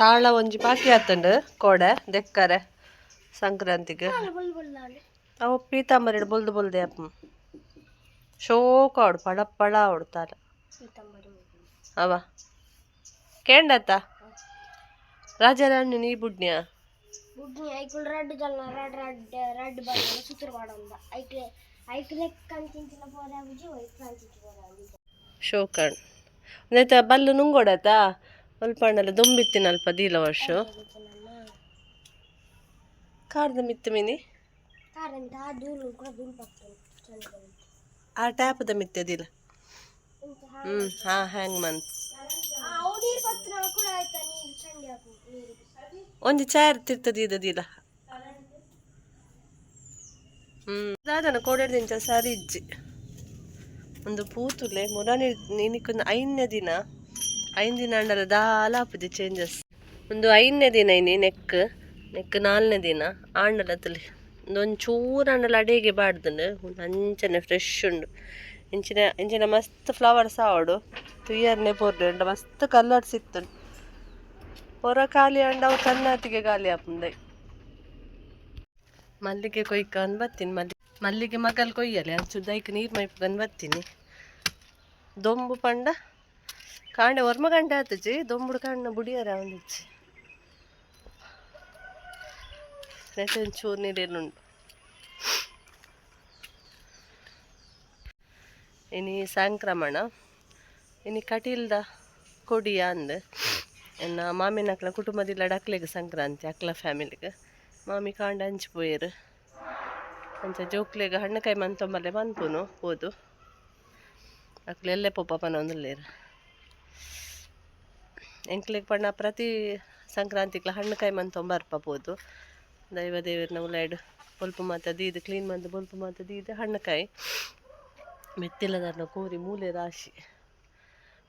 ತಾಳ ಒಂಜಿ ಬಾಕಿ ಆತಂಡು ಕೋಡೆ ದೆಕ್ಕರೆ ಸಂಕ್ರಾಂತಿಗೆ ಅವು ಪೀತಾಂಬರಿ ಬೊಲ್ದು ಬೊಲ್ದೆ ಅಪ್ಪ ಶೋಕ ಆಡು ಪಡ ಪಡ ಆಡ್ತಾರ ಅವ ಕೇಂಡತ್ತ ರಾಜಾರಾಣಿ ನೀ ಬುಡ್ನ್ಯಾ ಶೋಕಣ್ ಒಂದೈತ ಬಲ್ಲು ನುಂಗೋಡತ ಅಲ್ಪಣ್ಣಲ್ಲ ದುಂಬಿತ್ತಿನ ಅಲ್ಪ ದೀಲ ವರ್ಷ ಕಾರ್ದ ಮಿತ್ತು ಮಿನಿ ಆ ಟ್ಯಾಪದ ಮಿತ್ತದಿಲ್ಲ ಹಾ ಹ್ಯಾಂಗ್ ಮಂತ್ ಒಂಜಿ ಚಾರ್ ತಿರ್ತದ ಇದದಿಲ್ಲ ದಾದನ ಕೋಡಾಡಿ ದಿಂಚ ಸರಿ ಇಜ್ಜಿ ಒಂದು ಪೂತುಲೆ ಮುರಾನಿ ನಿನಕೊಂದು ಐದನೇ ದಿನ ಅಂಡಲ ದಾಲ ಆಪುಜಿ ಚೇಂಜಸ್ ಒಂದು ಐದನೇ ದಿನ ಇನಿ ನೆಕ್ ನಾಲ್ನೇ ದಿನ ಆಂಡಲತ್ತಲಿ ಒಂಚೂರು ಆಂಡಲ ಅಡಿಗೆ ಬಾಡ್ದು ಅಂಚನೆ ಫ್ರೆಶ್ ಉಂಡು ಇಂಚಿನ ಮಸ್ತ್ ಫ್ಲವರ್ಸ್ ಆವಡು ತುಯ್ಯರ್ನೆ ಪೋರ್ಡು ಮಸ್ತ್ ಕಲರ್ಸ್ ಇತ್ತು ಹೊರ ಖಾಲಿ ಅಂಡ ಅವು ಕನ್ನಾತಿಗೆ ಖಾಲಿ ಆಪುಂದೈ ಮಲ್ಲಿಗೆ ಕೊಯ್ಕಂದು ಬರ್ತೀನಿ ಮಲ್ಲಿಗೆ ಮಗಲ್ ಕೊಯ್ಯಲೆ ಅಂಚುದೈಕ್ ನೀರು ಮೈಪ್ಕಂದು ಬರ್ತೀನಿ ದೊಂಬು ಪಂಡ ಕಾಂಡೆ ಒರ್ಮ ಗಂಟೆ ಆತಜಿ ದೊಂಬುಡು ಕಣ್ಣ ಬುಡಿಯರ ಒಂದಿಚ್ಚಿ ನೆಟ್ ಒಂಚೂರು ನೀರೇನುಂಡು ಇನಿ ಸಂಕ್ರಮಣ ಇನಿ ಕಟೀಲ್ದ ಕೊಡಿಯ ಅಂದ್ ಎನ್ನ ಮಾಮಿನ ಅಕ್ಲ ಕುಟುಂಬದಿಲ್ಲ ಅಕ್ಲೆಗ್ ಸಂಕ್ರಾಂತಿ ಅಕ್ಲ ಫ್ಯಾಮಿಲಿಗೆ ಮಾಮಿ ಕಾಂಡ ಹಂಚಿಪೋಯರು ಅಂಚ ಜೋಕ್ಲೆಗ್ ಹಣ್ಣುಕಾಯಿ ಮಂತೊಂಬಲ್ಲೆ ಬಂದ್ಪುನು ಹೋದು ಅಕ್ಲೆಲ್ಲೇ ಪೊಪ್ಪನ ಒಂದುಲ್ಲೇರು ಎಂಕ್ಲೆಗ್ ಪಣ್ಣ ಪ್ರತಿ ಸಂಕ್ರಾಂತಿಗ್ಲ ಹಣ್ಣುಕಾಯಿ ಮಂತೊಂಬರ್ಪ ಪೋದು ದೈವ ದೇವರನ ಉಲಾಯ್ಡು ಬೊಲ್ಪು ಮಾತ ದೀದು ಕ್ಲೀನ್ ಮಂದು ಬೊಲ್ಪು ಮಾತ ದೀದು ಹಣ್ಣುಕಾಯಿ ಮೆತ್ತಿಲ್ಲದನ್ನ ಕೋರಿ ಮೂಲೆ ರಾಶಿ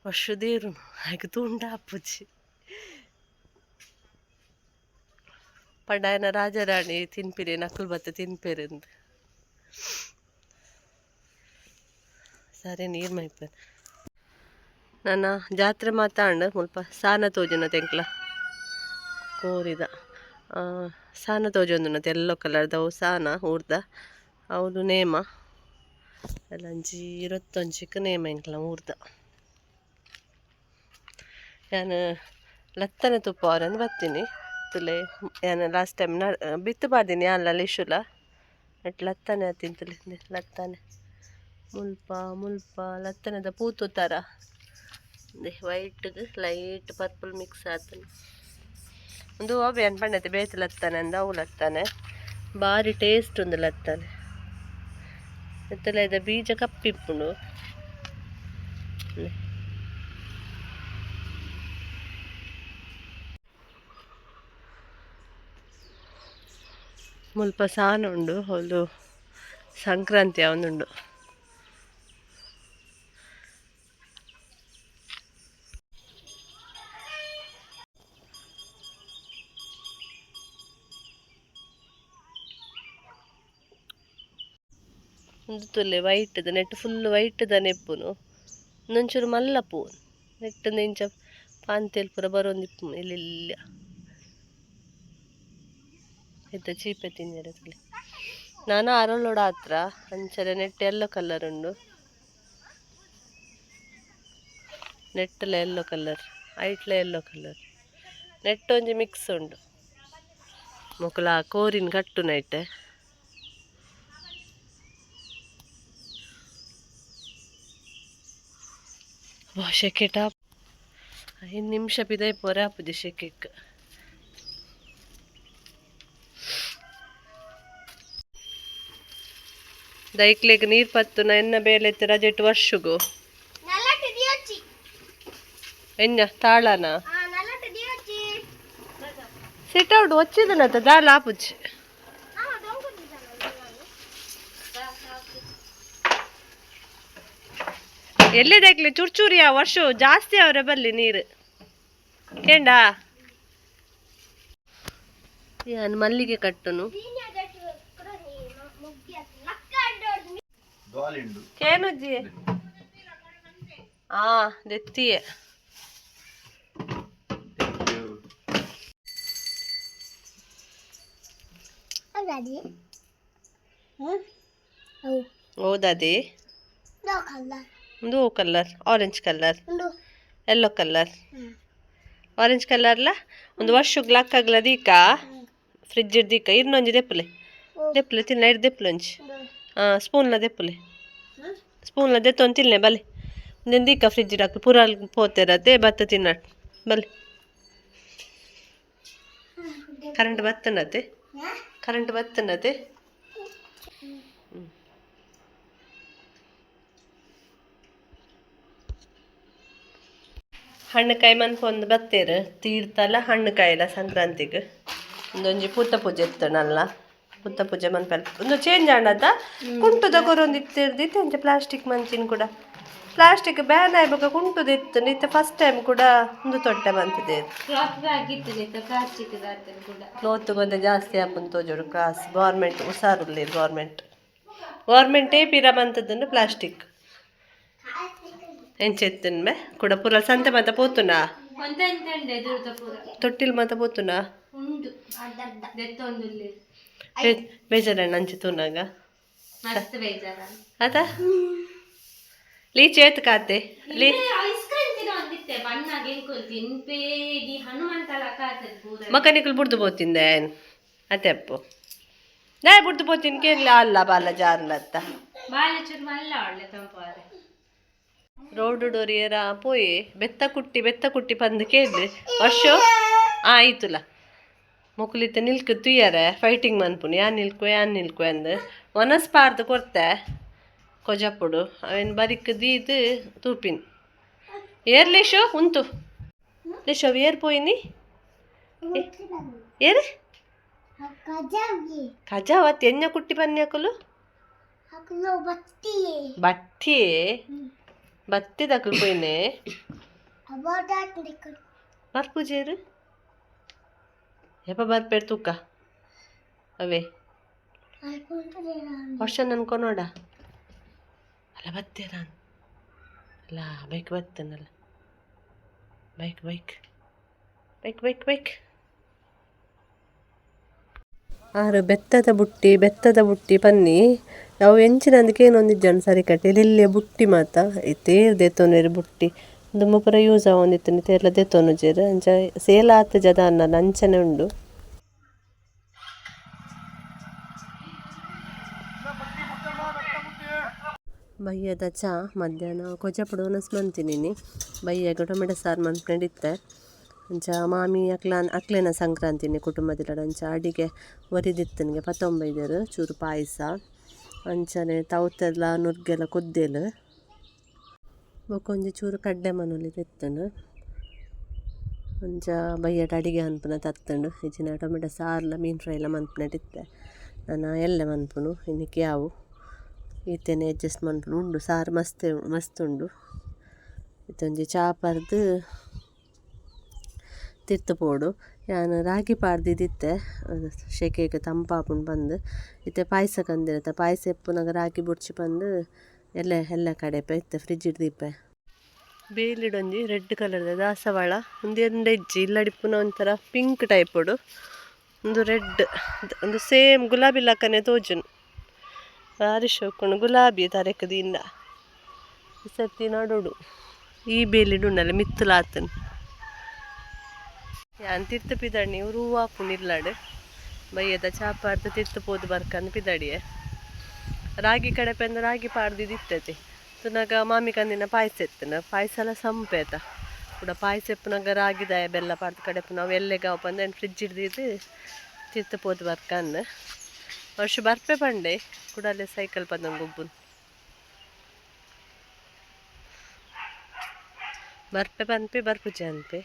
ವರ್ಷ ದೇರು ಹಾಗೆ ತುಂಡ ಅಪ್ಪುಜಿ ಪಂಡಾಯನ ರಾಜಾರಾಣಿ ತಿನ್ಪಿರಿ ನಕಲು ಬತ್ತ ತಿನ್ಪೇರಿಂದು ಸರಿ ನೀರು ಮೈಪ ನನ್ನ ಜಾತ್ರೆ ಮಾತಾಂಡು ಮುಲ್ಪ ಸಾನ ತೋಜನ ತೆಂಕ್ಲ ಕೋರಿದ ಸಾನ ತೋಜೊಂದುನತೆ ಎಲ್ಲೋ ಕಲರ್ದವು ಸಾನ ಊರ್ದ ಅವಳು ನೇಮ ಎಲ್ಲ ಒಂಜಿ 21 ನೇಮ ಎಂಕ್ಲ ಊರ್ದ ನಾನು ಲತ್ತನೆ ತುಪ್ಪ ಅವರಂದು ಬರ್ತೀನಿ ತುಲೆ ನಾನು ಲಾಸ್ಟ್ ಟೈಮ್ ಬಿತ್ತು ಬಾರ್ದೀನಿ ಅಲ್ಲ ಲಿಶುಲ ಎಟ್ ಲತ್ತನೆ ತಿಂತಲಿ ಲತ್ತನೆ ಮುಲ್ಪ ಲತ್ತನೆದ ಪೂತು ಥರ ವೈಟ್ ಲೈಟ್ ಪರ್ಪಲ್ ಮಿಕ್ಸ್ ಆತನೆ ಒಂದು ಅವೆ ಅನ್ ಪಂಡತೆ ಬೇತು ಲತ್ತಾನೆ ಅಂದ ಅವು ಲತ್ತಾನೆ ಭಾರಿ ಟೇಸ್ಟ್ ಒಂದು ಲತ್ತಾನೆ ಎತ್ತಲ ಬೀಜ ಕಪ್ಪಿಪ್ಪುಂಡು ಮುಲ್ಪ ಸಾನ ಉಂಡು ಅವಳು ಸಂಕ್ರಾಂತಿ ಅವನುಂಡು ಒಂದು ತುಲೆ ವೈಟ್ದ ನೆಟ್ ಫುಲ್ ವೈಟ್ದ ನೆಪ್ಪುನು ಇನ್ನೊಂಚೂರು ಮಲ್ಲಪೂ ನೆಟ್ ಇಂಚ ಪಾಂತೇಲ್ ಪೂರ ಬರೋಂದಿಪ್ಪು ಇಲ್ಲ ಇದ್ದ ಚೀಪೆ ತಿಂದಿರಲಿ ನಾನು ಅರಳೋಡ ಹತ್ರ ಅಂಚನೆ ನೆಟ್ ಎಲ್ಲೋ ಕಲರ್ ಉಂಡು ನೆಟ್ಟಲ ಎಲ್ಲೋ ಕಲರ್ ಐಟ್ಲ ಎಲ್ಲೋ ಕಲರ್ ನೆಟ್ ಒಂಜಿ ಮಿಕ್ಸ್ ಉಂಡು ಮೊಕಲ ಕೋರಿನ ಕಟ್ಟು ನೈಟ್ ಶೆಕೆ ಟಾಪ್ 5 ನಿಮಿಷ ಪಿದೈ ಪೊರೆ ಆಪುಜಿ ಶೆಕೆಕ್ ದೈಕ್ಲೆಗ್ ನೀರ್ ಪತ್ತು ಎನ್ನ ಬೇಲೆತ್ತು ರಜೆಟ್ ವರ್ಷಗು ಎನ್ನ ತಾಳನ ಸಿಟ್ ಔಟ್ వచ్చిందనత ದಾಲ ಆಪುಜಿ ಎಲ್ಲಿದೈಕ್ಲೆ ಚುರ್ಚೂರಿಯ ವರ್ಷ ಜಾಸ್ತಿ ಅವ್ರೆ ಬಲ್ಲಿ ನೀರು ಕೇಂಡ ಯಾನ್ ಮಲ್ಲಿಗೆ ಕಟ್ಟುನು ಕೇನುಜ್ಜಿ ದೆತ್ತಿಯೇ ಹೌದದೇ ಒಂದು colour orange colour yellow colour orange ಕಲರ್ಲ ಒಂದು ವರ್ಷಕ್ಕೆ ಲಾಕ್ಕಾಗ್ಲ ದೀಕ ಫ್ರಿಡ್ಜ್ ದೀಕ ಇರ್ನೊಂಜಿ ದೆಪ್ಪಲೆ ದೆಪ್ಪಲೆ ತಿನ್ನ ಇರ್ ದೆಪ್ಪಲೊಂಜಿ ಸ್ಪೂನ್ಲ ದೆಪ್ಪಲೆ ಸ್ಪೂನ್ಲ ದೆತ್ತೊಂದು ತಿನ್ನೆ ಬಲೆ ಒಂದೊಂದು ದೀಕ ಫ್ರಿಡ್ಜ್ ಹಾಕಿ ಪೂರಾಲ್ ಪೋತೆರತ್ತೆ ಭತ್ತ ತಿನ್ನಟ್ ಬಲೆ ಕರೆಂಟ್ ಬತ್ತನತೆ ಹಣ್ಣು ಕಾಯಿ ಮನ್ಪೊಂದು ಬತ್ತೇರು ತೀರ್ತಲ್ಲ ಹಣ್ಣು ಕಾಯಿಲ ಸಂಕ್ರಾಂತಿಗೆ ಒಂದೊಂಜಿ ಪೂತ ಪೂಜೆ ಇತ್ತನಲ್ಲ ಪೂತ ಪೂಜೆ ಮನ್ಪಲ್ ಒಂದು ಚೇಂಜ್ ಆಂಡದ ಕುಂಟುದ ಕೊರೊಂದು ಇತ್ತಿರ್ದಿತ್ತು ಅಂಚೆ ಪ್ಲಾಸ್ಟಿಕ್ ಮಂಚಿನ ಕೂಡ ಪ್ಲಾಸ್ಟಿಕ್ ಬ್ಯಾನ್ ಆಯ್ಬೇಕು ಕುಂಟುದು ಇತ್ತು ನಿತ್ತೆ ಫಸ್ಟ್ ಟೈಮ್ ಕೂಡ ಒಂದು ತೊಟ್ಟೆ ಬಂತಿದೆ ಕ್ಲೋತ್ ಬಂದ ಜಾಸ್ತಿ ಹಾಕೊಂಡು ತೋಜೋಡು ಕ್ರಾಸ್ ಗೌರ್ಮೆಂಟ್ ಹುಷಾರುಲ್ಲಿ ಗೌರ್ಮೆಂಟೇ ಪಿರ ಬಂತದ್ದು ಪ್ಲಾಸ್ಟಿಕ್ ಎಂಚೆತ್ತನ್ ಬೆ ಕೂಡ ಪೂರ ಸಂತೆ ಮಾತ ಪೋತುನಾ ತೊಟ್ಟಿಲ್ ಮಾತ ಪೋತುನಾ ಬೇಜಾರಣ್ಣ ಅಂಚೆ ತೂನಾಗ ಅದ ಲೀಚ್ ಏತ್ ಕಾತೆ ಮಕನಿಕಲ್ ಬುಡ್ದು ಪೋತಿಂದೆ ಅತೆಪ್ಪು ನಾ ಬುಡ್ದು ಪೋತಿನ ಕೇರ್ಲ ಅಲ್ಲ ಬಾಲ ಜಾರ್ಲತ್ತ ರೋಡ್ ಡೋರಿಯರ ಪೋಯಿ ಬೆತ್ತ ಕುಟ್ಟಿ ಪಂದ್ ಕೇಳ್ದೆ ವರ್ಷ ಆಯ್ತುಲ ಮುಕುಲಿತ ನಿಲ್ಕು ತುಯ್ಯಾರೆ ಫೈಟಿಂಗ್ ಮನ್ಪುನು ಯಾನ್ ನಿಲ್ಕು ಅಂದ್ ಒನಸ್ಪಾರ್ದು ಕೊರ್ತೆ ಕೊಜಪ್ಪುಡು ಅವೇನು ಬರಿಕ್ ದೀದು ತೂಪಿನ್ ಏರ್ ಲೇಶೋ ಉಂತು ಲೇಶೋ ಅವು ಏರ್ ಪೋಯಿನಿ ಏರ್ ಕಜಾವತ್ ಎಣ್ಣೆ ಕುಟ್ಟಿ ಪನ್ಯಾಕುಲು ಬತ್ತಿ ತಕಲು ಪೋಯಿನೆ ಬರ್ಪೂಜೇರು ಎಪ್ಪ ಬರ್ಪೇರು ತೂಕ ಅವೇ ವರ್ಷ ನನ್ಕೊನೋಡ ಅಲ್ಲ ಬತ್ತೇರ ಅಲ್ಲ ಬೈಕ್ ಬರ್ತೇನಲ್ಲ ಬೈಕ್ ಆರು ಬೆತ್ತದ ಬುಟ್ಟಿ ಪನ್ನಿ ಅವು ಎಂಚಿನಂದಕ್ಕೆ ಏನೊಂದಿಜ್ಜಾನು ಸರಿ ಕಟ್ಟಿ ಇಲ್ಲಿಯ ಬುಟ್ಟಿ ಮಾತ ತೇರ್ ದೆತ್ತೊಂದೇರು ಬುಟ್ಟಿ ಒಂದು ಮುಪುರ ಯೂಸ್ ಆವೊಂದಿತ್ತು ತೇರ್ಲ ದೆತ್ತೊಂದುಜೇರು ಅಂಚ ಸೇಲ್ ಆತ ಜದ ಅನ್ನ ಅಂಚನೆ ಉಂಡು ಬಯ್ಯದ ಚಾ ಮಧ್ಯಾಹ್ನ ಕೊಜಪುಡು ಮನ್ತಿನಿ ಬಯ್ಯಗ ಟೊಮೆಟೊ ಸಾರು ಮನ್ಕೊಂಡಿತ್ತೆ ಅಂಚ ಮಾಮಿ ಅಕ್ಲೇನ ಸಂಕ್ರಾಂತಿನಿ ಕುಟುಂಬದ ಅಂಚ ಅಡಿಗೆ ಒರಿದಿತ್ತನಿಗೆ ಪತ್ತೊಂಬೈದರು ಚೂರು ಪಾಯಸ ಅಂಚನೆ ತವತೆಲ್ಲ ನುರ್ಗೆಲ್ಲ ಕುದ್ದೇಲು ಬೊಕೊಂಜಿ ಚೂರು ಕಡ್ಡೆ ಮನೊಲಿ ತೆತ್ತನು ಅಂಚ ಬಯ್ಯಟ ಅಡಿಗೆ ಅನ್ಪುನ ತತ್ತಂಡು ಇಜಿನ ಟೊಮೆಟೊ ಸಾರ್ಲ ಮೀನು ಫ್ರೈ ಎಲ್ಲ ಮನ್ಪುನಟಿತ್ತೆ ನಾನು ಎಲ್ಲೆ ಮನ್ಪುನು ಇನ್ನಿಕ್ಕೆ ಯಾವು ಈತೇನೆ ಅಡ್ಜಸ್ಟ್ ಮನ್ಪುನು ಉಂಡು ಸಾರು ಮಸ್ತ್ ಉಂಡು ಇತ್ತೊಂಜಿ ಚಾ ಪರ್ದು ತಿರ್ತು ಪೋಡು ನಾನು ರಾಗಿ ಪಾಡ್ದಿದ್ದಿತ್ತೆ ಶೆಕೆಗೆ ತಂಪಾಪುಂಡು ಬಂದು ಇತ್ತೆ ಪಾಯಸ ಕಂದಿರತ್ತೆ ಪಾಯಸ ಎಪ್ಪುನಾಗ ರಾಗಿ ಬುಡ್ಚಿ ಬಂದು ಎಲ್ಲ ಕಡೆ ಇತ್ತೆ ಫ್ರಿಜ್ ಇಡ್ದಿಪ್ಪೆ ಬೇಲಿಡೊಂಜಿ ರೆಡ್ ಕಲರ್ದ ದಾಸವಾಳ ಒಂದೆಂಡ ಇಜ್ಜಿ ಇಲ್ಲಡಿಪ್ಪುನ ಒಂಥರ ಪಿಂಕ್ ಟೈಪುಡು ಒಂದು ರೆಡ್ ಒಂದು ಸೇಮ್ ಗುಲಾಬಿ ಲಕ್ಕನೆ ತೋಜುನು ಭಾರಿ ಶೋಕುಂಡು ಗುಲಾಬಿ ತರೆಕದಿಂದ ಸತಿ ನಡುಡು ಈ ಬೇಲಿಡುಂಡಲ್ಲ ಮಿತ್ತುಲಾತನು ಯಾನ್ ತಿರ್ತು ಪಿದಡಿ ಇವರು ಹೂವಾಪುಂಡು ಇಲ್ಲಾಡು ಬಯ್ಯದ ಚಾಪಾರ್ದು ತಿರ್ತು ಪೋದು ಬರ್ಕಂದು ಪಿದಡಿಯೆ ರಾಗಿ ಕಡೆ ಪೆಂದ ರಾಗಿ ಪಾಡ್ದಿದ್ದಿತ್ತತಿ ತುನಾಗ ಮಾಮಿ ಕಂದಿನ ಪಾಯಸ ಎತ್ತನ ಪಾಯಸ ಎಲ್ಲ ಸಂಪೇತ ಕೂಡ ಪಾಯಸ ಎಪ್ಪುನಾಗ ರಾಗಿದಾಯ ಬೆಲ್ಲ ಪಾಡ್ದು ಕಡೆಪು ನಾವು ಎಲ್ಲೆಗಾವ ಬಂದು ಫ್ರಿಜ್ ಹಿಡ್ದಿದ್ದು ತಿರ್ತು ಪೋದು ಬರ್ಕಂದು ವರ್ಷ ಬರ್ಪೆ ಪಂಡೆ ಕೂಡಲೇ ಸೈಕಲ್ ಪಂದಂಗೆ ಗೊಬ್ಬುನು ಬರ್ಪೆ ಪನ್ಪೆ ಬರ್ಪುಜೆ ಅನ್ಪೆ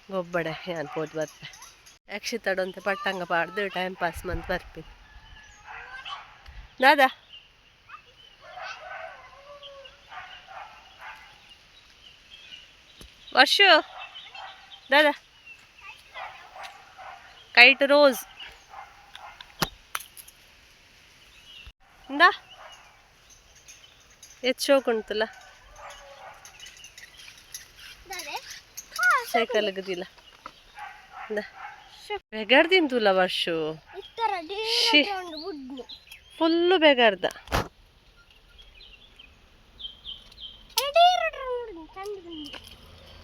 ಗೊಬ್ಬಡೆ ಯಾನ್ ಪೋದು ಬರ್ಪೆ ಯಕ್ಷಿ ತಡೊಂತೆ ಪಟ್ಟಂಗ ಪಾಡ್ದು ಟೈಮ್ ಪಾಸ್ ಮಂತ್ ಬರ್ಪಿ ದಾದಾ ವರ್ಷು ದಾದಾ ಕೈಟ್ ರೋಸ್ ಇಂದ ಶೋಕುಂಟಲ್ಲ ಸೈಕಲ್ ಗದಿಲ್ಲ ಬೆಗಡ್ದಿನ್ ತುಲ ವರ್ಷು ಫುಲ್ಲು ಬೇಗಾರ್ದ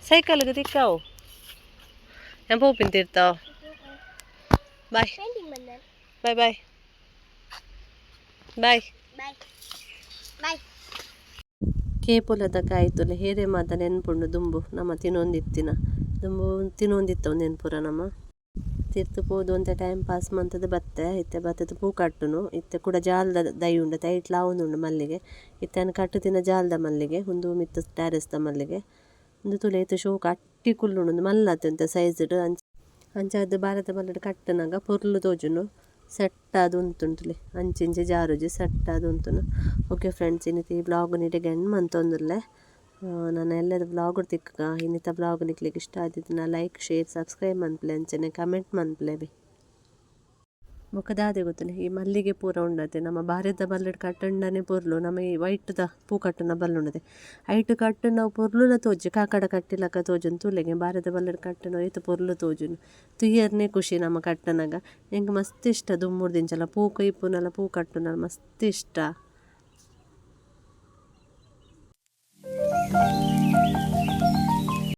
ಸೈಕಲ್ಗೆ ತಿಕ್ಕಾವು ಎಂಪ ಉಪ್ಪಿಂತಿರ್ತಾವ. ಬಾಯ್ ಬಾಯ್ ಬಾಯ್ ಬಾಯ್ ಕೇಪುಲದ ಕಾಯ್ತುಲೆ ಹೇರೆ ಮಾತ ನೆನ್ಪುಂಡು ದುಂಬು ನಮ್ಮ ತಿನ್ನೊಂದಿತ್ತಿನ ದುಂಬು ತಿನ್ನೊಂದಿತ್ತವು ನೆನ್ಪುರ ನಮ್ಮ ತಿರ್ತು ಪೋದು ಅಂತ ಟೈಮ್ ಪಾಸ್ ಮಂತದ ಬತ್ತೆ ಇತ್ತೆ ಬತ್ತದ ಪೂ ಕಟ್ಟುನು ಇತ್ತೆ ಕೂಡ ಜಾಲದ ದೈ ಉಂಡು ತೈಟ್ ಲಾವುಂಡು ಮಲ್ಲಿಗೆ ಇತ್ತನ ಕಟ್ಟು ತಿನ್ನ ಜಾಲದ ಮಲ್ಲಿಗೆ ಒಂದು ಮಿತ್ತ ಟ್ಯಾರೆಸ್ದ ಮಲ್ಲಿಗೆ ಒಂದು ತುಲೆ ಇತ್ತು ಶೋಕ ಅಟ್ಟಿ ಕುಲ್ಲುಂಡು ಮಲ್ಲತ್ತಂತ ಸೈಜ್ಡ್ ಅಂಚಾದ ಭಾರತ ಮಲ್ಲಡ್ ಕಟ್ಟನಾಗ ಪೊರ್ಲು ತೋಜುನು ಸೆಟ್ ಅದು ಉಂತುಂಟುಲಿ ಅಂಚಿಂಚೆ ಜಾರುಜಿ ಸೆಟ್ ಅದು ಉಂತುನು. ಓಕೆ ಫ್ರೆಂಡ್ಸ್, ಇನ್ನಿತಿ ಈ ಬ್ಲಾಗ್ ನೀಟಿಗೆ ಎಂಡ್ ಮಂತೊಂದುಲ್ಲೆ ನಾನು ಎಲ್ಲದ ಬ್ಲಾಗ್ ತಿಕ್ಕ ಇನ್ನಿತ ಬ್ಲಾಗ್ ನಿಕ್ಲಿಕ್ಕೆ ಇಷ್ಟ ಆದಿತ್ತು ನಾ ಲೈಕ್ ಶೇರ್ ಸಬ್ಸ್ಕ್ರೈಬ್ ಮನ್ಪ್ಲೆ ಅಂಚನೆ ಕಮೆಂಟ್ ಮನ್ಪ್ಲೆ ಬಿ ಬೊಕ್ಕದಾದೆ ಗೊತ್ತುನೆ ಈ ಮಲ್ಲಿಗೆ ಪೂರ ಉಂಡತೆ ನಮ್ಮ ಭಾರತ ಬಲ್ಲಡ್ ಕಟ್ಟಂಡನೆ ಪೊರ್ಲು ನಮ್ಮ ಈ ವೈಟ್ದ ಪೂ ಕಟ್ಟುನ ಬಲ್ಲುಂಡದೆ ಐಟ್ ಕಟ್ಟು ನಾವು ಪೊರ್ಲುಲ ತೋಜು ಕಾಕಡ ಕಟ್ಟಿಲಕ ತೋಜುನ್ ತುಲೆಗೆ ಭಾರತ ಬಲ್ಲಡ್ ಕಟ್ಟುನ ಐತ ಪೊರ್ಲು ತೋಜುನು ತುಯ್ಯರ್ನೇ ಖುಷಿ ನಮ್ಮ ಕಟ್ಟನಾಗ. ಹೆಂಗೆ ಮಸ್ತ್ ಇಷ್ಟ ದುಮ್ಮುರ್ ದಿಂಚಲ ಪೂ ಕೊಯ್ಪುನಲ ಪೂ ಕಟ್ಟುನಲ್ಲ ಮಸ್ತ್ ಇಷ್ಟ.